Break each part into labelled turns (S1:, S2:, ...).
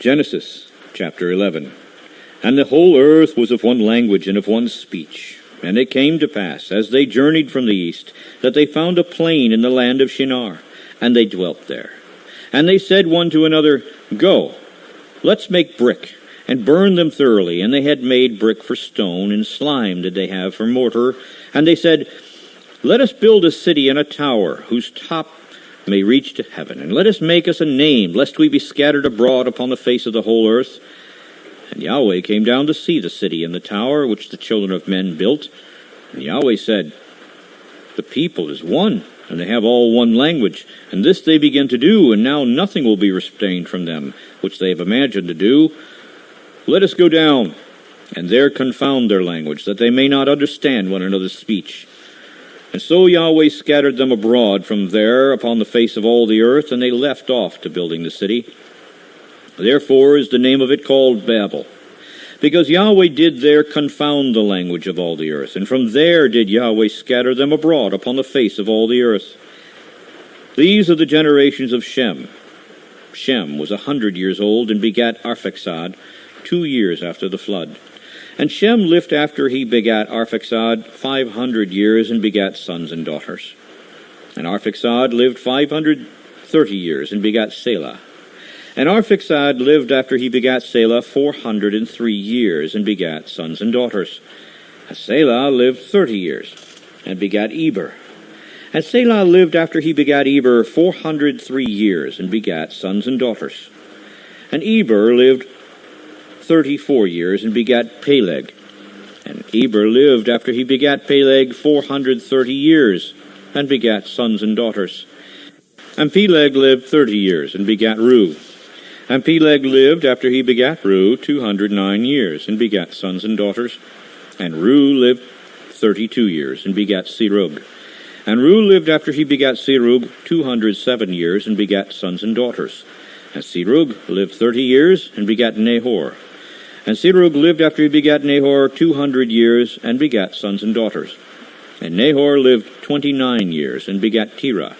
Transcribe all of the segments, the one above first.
S1: Genesis chapter 11. And the whole earth was of one language and of one speech. And it came to pass, as they journeyed from the east, that they found a plain in the land of Shinar, and they dwelt there. And they said one to another, Go, let's make brick, and burn them thoroughly. And they had made brick for stone, and slime did they have for mortar. And they said, Let us build a city and a tower, whose top may reach to heaven. And let us make us a name, lest we be scattered abroad upon the face of the whole earth. And Yahweh came down to see the city and the tower which the children of men built. And Yahweh said, The people is one, and they have all one language. And this they begin to do, and now nothing will be restrained from them, which they have imagined to do. Let us go down, and there confound their language, that they may not understand one another's speech. And so Yahweh scattered them abroad from there upon the face of all the earth, and they left off to building the city. Therefore is the name of it called Babel, because Yahweh did there confound the language of all the earth, and from there did Yahweh scatter them abroad upon the face of all the earth. These are the generations of Shem. Shem was 100 years old, and begat Arphaxad 2 years after the flood. And Shem lived after he begat Arphaxad 500 years, and begat sons and daughters. And Arphaxad lived 530 years, and begat Selah. And Arphaxad lived after he begat Selah 403 years, and begat sons and daughters. And Selah lived 30 years, and begat Eber. And Selah lived after he begat Eber 403 years, and begat sons and daughters. And Eber lived 34 years, and begat Peleg. And Eber lived after he begat Peleg 430 years, and begat sons and daughters. And Peleg lived 30 years, and begat Reu. And Peleg lived after he begat Reu 209 years, and begat sons and daughters. And Reu lived 32 years, and begat Serug. And Reu lived after he begat Serug 207 years, and begat sons and daughters. And Serug lived 30 years, and begat Nahor. And Serug lived after he begat Nahor 200 years, and begat sons and daughters. And Nahor lived 29 years, and begat Terah.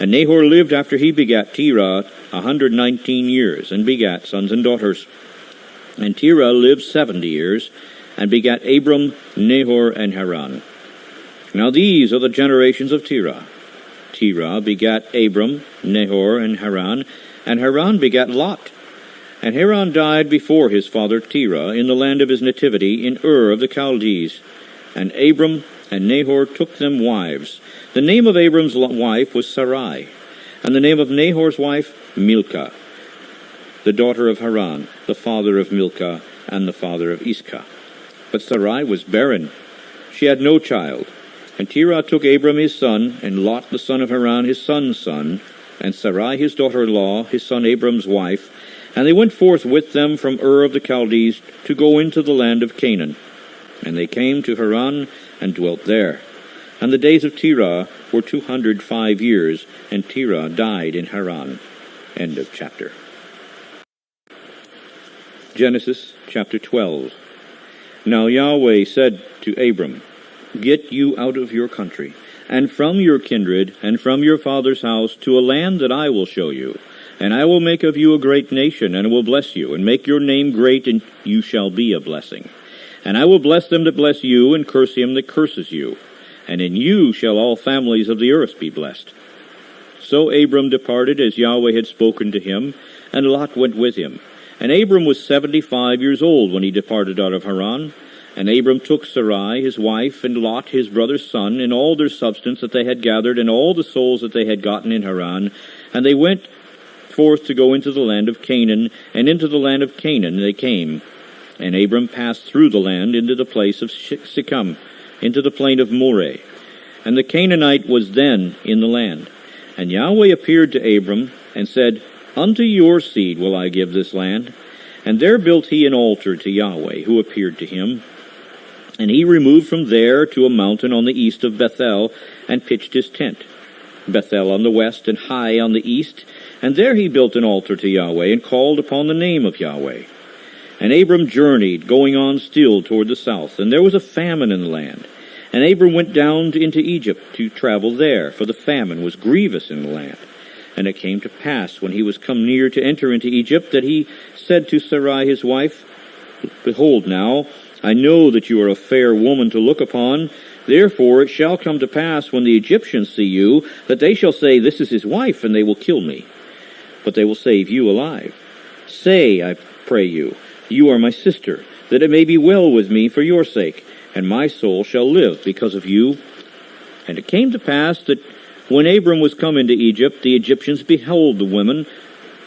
S1: And Nahor lived after he begat Terah 119 years, and begat sons and daughters. And Terah lived 70 years, and begat Abram, Nahor, and Haran. Now these are the generations of Terah. Terah begat Abram, Nahor, and Haran begat Lot. And Haran died before his father Terah in the land of his nativity in Ur of the Chaldees. And Abram and Nahor took them wives. The name of Abram's wife was Sarai, and the name of Nahor's wife Milcah, the daughter of Haran, the father of Milcah, and the father of Iscah. But Sarai was barren. She had no child. And Terah took Abram his son, and Lot the son of Haran his son's son, and Sarai his daughter-in-law, his son Abram's wife, and they went forth with them from Ur of the Chaldees to go into the land of Canaan. And they came to Haran and dwelt there. And the days of Terah were 205 years, and Terah died in Haran. End of chapter. Genesis chapter 12. Now Yahweh said to Abram, Get you out of your country, and from your kindred, and from your father's house, to a land that I will show you. And I will make of you a great nation, and will bless you, and make your name great, and you shall be a blessing. And I will bless them that bless you, and curse him that curses you. And in you shall all families of the earth be blessed. So Abram departed as Yahweh had spoken to him, and Lot went with him. And Abram was 75 years old when he departed out of Haran. And Abram took Sarai his wife, and Lot his brother's son, and all their substance that they had gathered, and all the souls that they had gotten in Haran. And they went forth to go into the land of Canaan, and into the land of Canaan they came. And Abram passed through the land into the place of Shechem, into the plain of Moreh. And the Canaanite was then in the land. And Yahweh appeared to Abram, and said, Unto your seed will I give this land. And there built he an altar to Yahweh, who appeared to him. And he removed from there to a mountain on the east of Bethel, and pitched his tent. Bethel on the west, and Hai on the east. And there he built an altar to Yahweh, and called upon the name of Yahweh. And Abram journeyed, going on still toward the south, and there was a famine in the land. And Abram went down into Egypt to travel there, for the famine was grievous in the land. And it came to pass, when he was come near to enter into Egypt, that he said to Sarai his wife, Behold now, I know that you are a fair woman to look upon. Therefore it shall come to pass, when the Egyptians see you, that they shall say, This is his wife, and they will kill me. But they will save you alive. Say, I pray you, You are my sister, that it may be well with me for your sake, and my soul shall live because of you. And it came to pass that when Abram was come into Egypt, the Egyptians beheld the woman,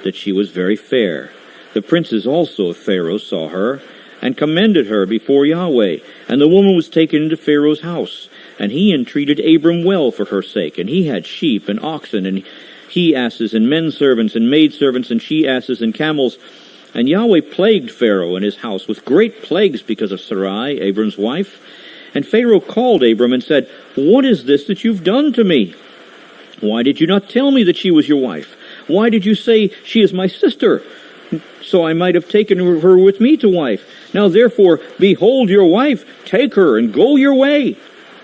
S1: that she was very fair. The princes also of Pharaoh saw her, and commended her before Yahweh. And the woman was taken into Pharaoh's house. And he entreated Abram well for her sake. And he had sheep and oxen, and he asses, and men servants, and maid servants, and she asses, and camels. And Yahweh plagued Pharaoh and his house with great plagues because of Sarai, Abram's wife. And Pharaoh called Abram and said, What is this that you've done to me? Why did you not tell me that she was your wife? Why did you say, She is my sister? So I might have taken her with me to wife. Now therefore, behold your wife, take her, and go your way.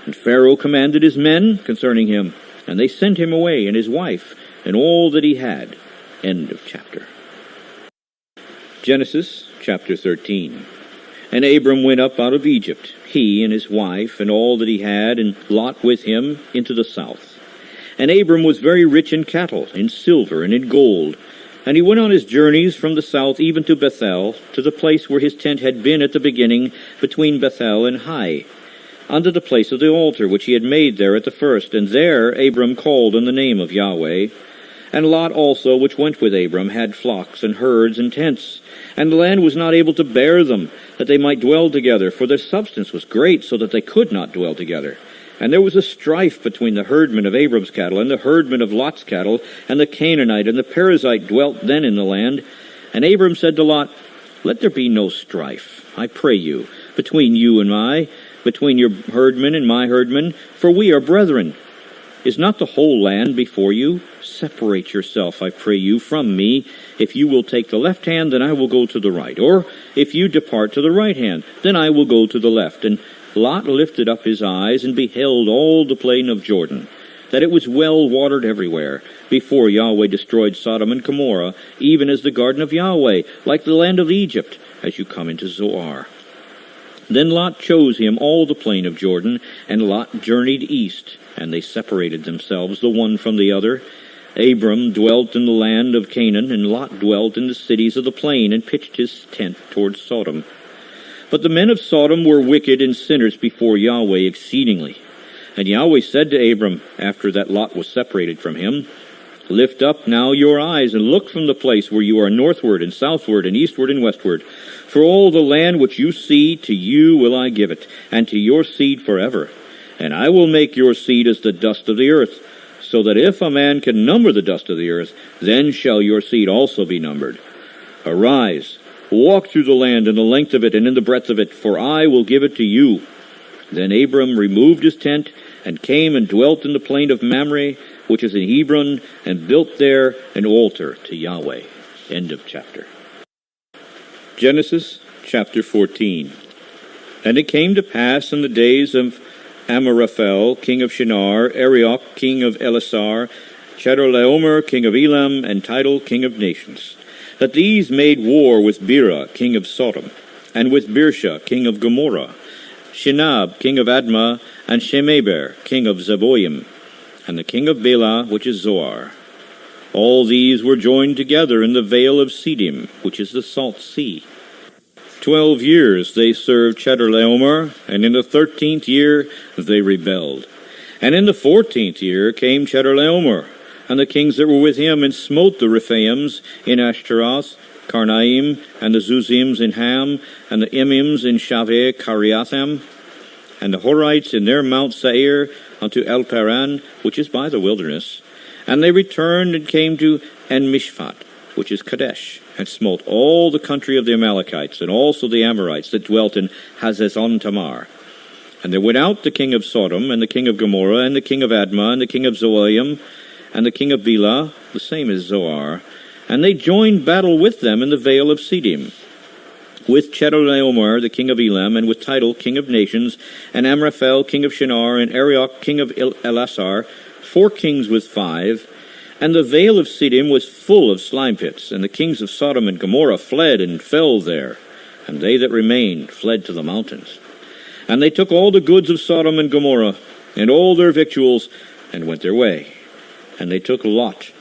S1: And Pharaoh commanded his men concerning him, and they sent him away, and his wife, and all that he had. End of chapter. Genesis chapter 13. And Abram went up out of Egypt, he and his wife, and all that he had, and Lot with him, into the south. And Abram was very rich in cattle, in silver, and in gold. And he went on his journeys from the south even to Bethel, to the place where his tent had been at the beginning, between Bethel and Hai, unto the place of the altar which he had made there at the first. And there Abram called on the name of Yahweh. And Lot also, which went with Abram, had flocks and herds and tents. And the land was not able to bear them, that they might dwell together, for their substance was great, so that they could not dwell together. And there was a strife between the herdmen of Abram's cattle and the herdmen of Lot's cattle, and the Canaanite and the Perizzite dwelt then in the land. And Abram said to Lot, Let there be no strife, I pray you, between you and I, between your herdmen and my herdmen, for we are brethren. Is not the whole land before you? Separate yourself, I pray you, from me. If you will take the left hand, then I will go to the right. Or if you depart to the right hand, then I will go to the left. And Lot lifted up his eyes and beheld all the plain of Jordan, that it was well watered everywhere, before Yahweh destroyed Sodom and Gomorrah, even as the garden of Yahweh, like the land of Egypt, as you come into Zoar. Then Lot chose him all the plain of Jordan, and Lot journeyed east, and they separated themselves the one from the other. Abram dwelt in the land of Canaan, and Lot dwelt in the cities of the plain, and pitched his tent toward Sodom. But the men of Sodom were wicked and sinners before Yahweh exceedingly. And Yahweh said to Abram, after that Lot was separated from him, Lift up now your eyes, and look from the place where you are northward and southward and eastward and westward. For all the land which you see, to you will I give it, and to your seed forever. And I will make your seed as the dust of the earth, so that if a man can number the dust of the earth, then shall your seed also be numbered. Arise, walk through the land in the length of it and in the breadth of it, for I will give it to you. Then Abram removed his tent, and came and dwelt in the plain of Mamre, which is in Hebron, and built there an altar to Yahweh. End of chapter. Genesis chapter 14. And it came to pass in the days of Amraphel, king of Shinar, Arioch, king of Elasar, Chedorlaomer, king of Elam, and Tidal, king of nations, that these made war with Bera, king of Sodom, and with Birsha, king of Gomorrah, Shinab, king of Admah, and Shemeber, king of Zeboim, and the king of Bela, which is Zoar. All these were joined together in the vale of Siddim, which is the salt sea. 12 years they served Chedorlaomer, and in the 13th year they rebelled. And in the 14th year came Chedorlaomer, and the kings that were with him, and smote the Rephaims in Ashtaroth, Karnaim, and the Zuzims in Ham, and the Emims in Shaveh Kiriatham, and the Horites in their Mount Seir unto El-Paran, which is by the wilderness. And they returned and came to En-Mishpat, which is Kadesh, and smote all the country of the Amalekites, and also the Amorites that dwelt in Hazezon Tamar. And there went out the king of Sodom, and the king of Gomorrah, and the king of Admah, and the king of Zoaim, and the king of Bela, the same as Zoar, and they joined battle with them in the vale of Siddim, with Chedorlaomer, the king of Elam, and with Tidal, king of nations, and Amraphel, king of Shinar, and Arioch, king of Elasar, 4 kings with 5. And the vale of Siddim was full of slime pits, and the kings of Sodom and Gomorrah fled and fell there, and they that remained fled to the mountains. And they took all the goods of Sodom and Gomorrah, and all their victuals, and went their way. And they took Lot,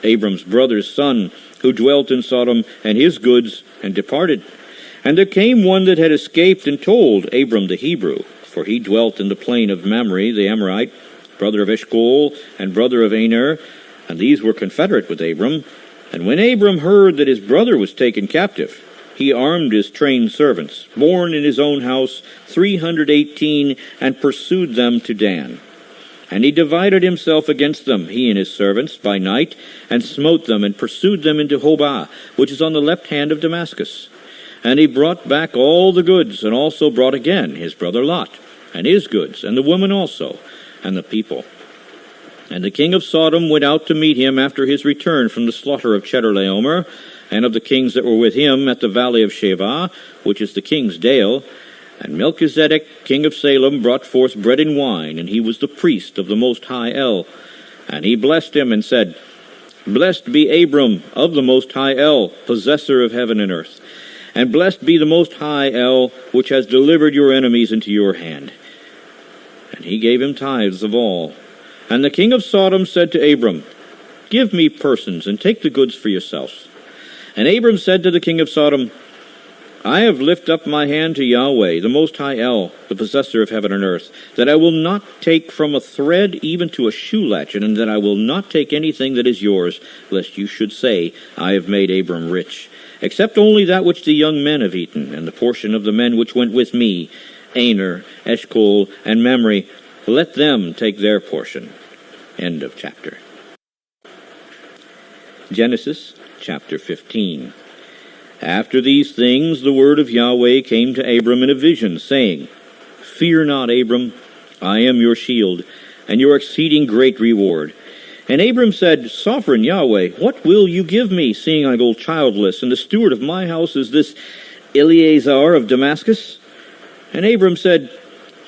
S1: Abram's brother's son, who dwelt in Sodom, and his goods, and departed. And there came one that had escaped, and told Abram the Hebrew, for he dwelt in the plain of Mamre the Amorite, brother of Eshcol, and brother of Aner, and these were confederate with Abram. And when Abram heard that his brother was taken captive, he armed his trained servants, born in his own house, 318, and pursued them to Dan. And he divided himself against them, he and his servants, by night, and smote them, and pursued them into Hobah, which is on the left hand of Damascus. And he brought back all the goods, and also brought again his brother Lot, and his goods, and the woman also, and the people. And the king of Sodom went out to meet him after his return from the slaughter of Chedorlaomer, and of the kings that were with him at the valley of Sheva, which is the king's dale. And Melchizedek, king of Salem, brought forth bread and wine, and he was the priest of the Most High El. And he blessed him, and said, Blessed be Abram of the Most High El, possessor of heaven and earth. And blessed be the Most High El, which has delivered your enemies into your hand. And he gave him tithes of all. And the king of Sodom said to Abram, Give me persons, and take the goods for yourselves. And Abram said to the king of Sodom, I have lifted up my hand to Yahweh, the Most High El, the possessor of heaven and earth, that I will not take from a thread even to a shoe latchet, and that I will not take anything that is yours, lest you should say, I have made Abram rich, except only that which the young men have eaten, and the portion of the men which went with me, Aner, Eshcol, and Mamre. Let them take their portion. End of chapter. Genesis chapter 15. After these things the word of Yahweh came to Abram in a vision, saying, Fear not, Abram, I am your shield, and your exceeding great reward. And Abram said, Sovereign Yahweh, what will you give me, seeing I go childless, and the steward of my house is this Eleazar of Damascus? And Abram said,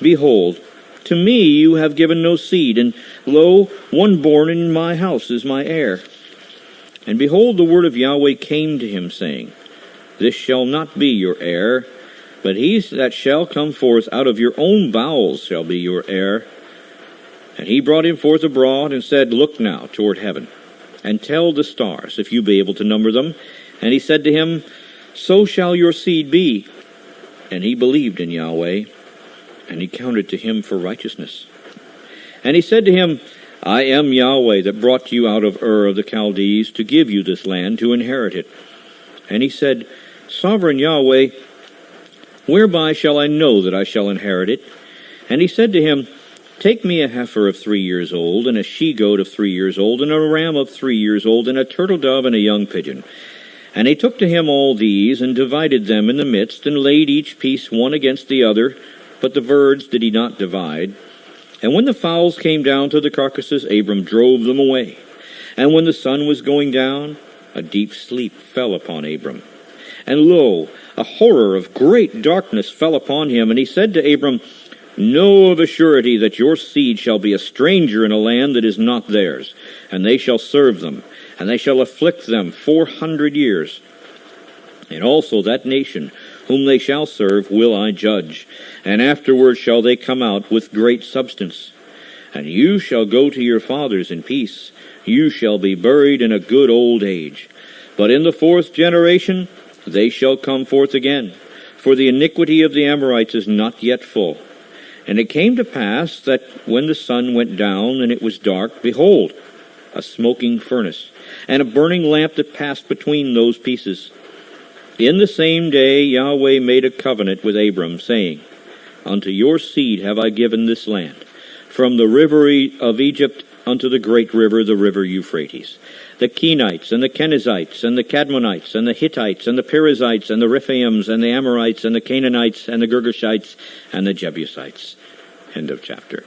S1: Behold, to me you have given no seed, and lo, one born in my house is my heir. And behold, the word of Yahweh came to him, saying, This shall not be your heir, but he that shall come forth out of your own bowels shall be your heir. And he brought him forth abroad, and said, Look now toward heaven, and tell the stars, if you be able to number them. And he said to him, So shall your seed be. And he believed in Yahweh, and he counted to him for righteousness. And he said to him, I am Yahweh that brought you out of Ur of the Chaldees to give you this land to inherit it. And he said, Sovereign Yahweh, whereby shall I know that I shall inherit it? And he said to him, Take me a heifer of 3 years old, and a she-goat of 3 years old, and a ram of 3 years old, and a turtle-dove, and a young pigeon. And he took to him all these, and divided them in the midst, and laid each piece one against the other, but the birds did he not divide. And when the fowls came down to the carcasses, Abram drove them away. And when the sun was going down, a deep sleep fell upon Abram. And lo, a horror of great darkness fell upon him. And he said to Abram, Know of a surety that your seed shall be a stranger in a land that is not theirs, and they shall serve them, and they shall afflict them 400 years. And also that nation whom they shall serve will I judge, and afterward shall they come out with great substance. And you shall go to your fathers in peace. You shall be buried in a good old age. But in the 4th generation they shall come forth again, for the iniquity of the Amorites is not yet full. And it came to pass that when the sun went down and it was dark, behold, a smoking furnace, and a burning lamp that passed between those pieces. In the same day Yahweh made a covenant with Abram, saying, Unto your seed have I given this land, from the river of Egypt unto the great river, the river Euphrates, the Kenites, and the Kenizzites, and the Cadmonites, and the Hittites, and the Perizzites, and the Rephaims, and the Amorites, and the Canaanites, and the Girgashites, and the Jebusites. End of chapter.